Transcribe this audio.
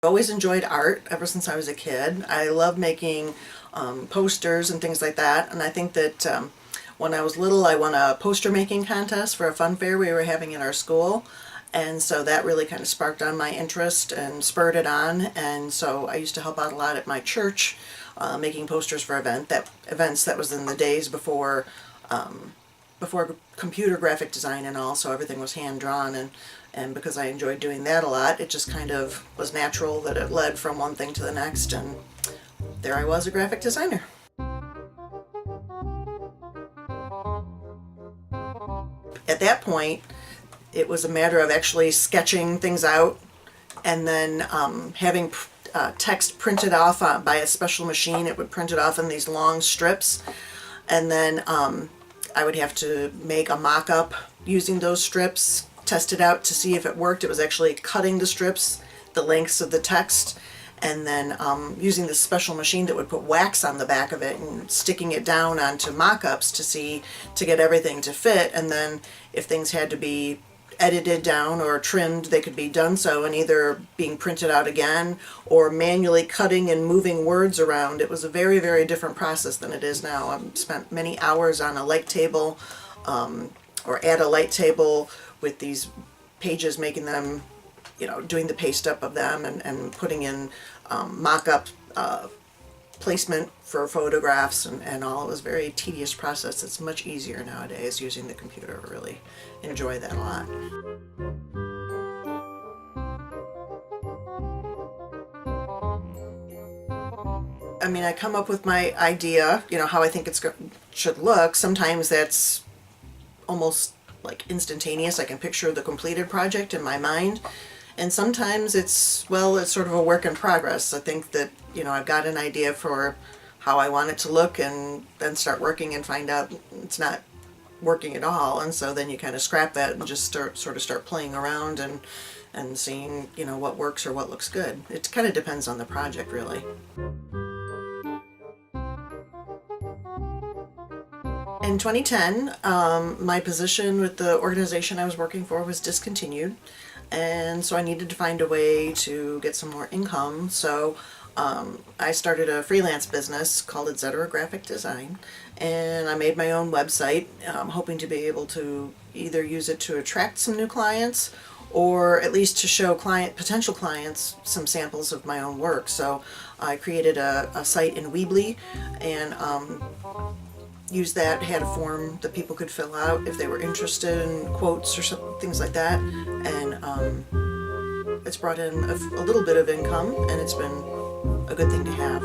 Always enjoyed art ever since I was a kid. I love making posters and things like that, and I think that when I was little I won a poster making contest for a fun fair we were having in our school, and so that really kind of sparked on my interest and spurred it on, and so I used to help out a lot at my church making posters for events. That was in the days before computer graphic design and all, so everything was hand drawn, and because I enjoyed doing that a lot, it just kind of was natural that it led from one thing to the next, and there I was, a graphic designer. At that point, it was a matter of actually sketching things out and then having text printed off by a special machine. It would print it off in these long strips, and then I would have to make a mock-up using those strips, test it out to see if it worked. It was actually cutting the strips, the lengths of the text, and then using this special machine that would put wax on the back of it and sticking it down onto mock-ups to get everything to fit, and then if things had to be edited down or trimmed, they could be done so, and either being printed out again or manually cutting and moving words around. It was a very, very different process than it is now. I've spent many hours on a light table or at a light table with these pages, making them, doing the paste up of them and putting in mock-up placement for photographs and all. It was a very tedious process. It's much easier nowadays using the computer. I really enjoy that a lot. I mean, I come up with my idea, how I think should look. Sometimes that's almost like instantaneous. I can picture the completed project in my mind. And sometimes it's sort of a work in progress. I think that, I've got an idea for how I want it to look, and then start working and find out it's not working at all. And so then you kind of scrap that and just start playing around and seeing, what works or what looks good. It kind of depends on the project, really. In 2010, my position with the organization I was working for was discontinued, and so I needed to find a way to get some more income. So I started a freelance business called Etc. Graphic Design, and I made my own website, hoping to be able to either use it to attract some new clients or at least to show potential clients some samples of my own work. So I created a site in Weebly and used that, had a form that people could fill out if they were interested in quotes or things like that, and it's brought in a little bit of income, and it's been a good thing to have.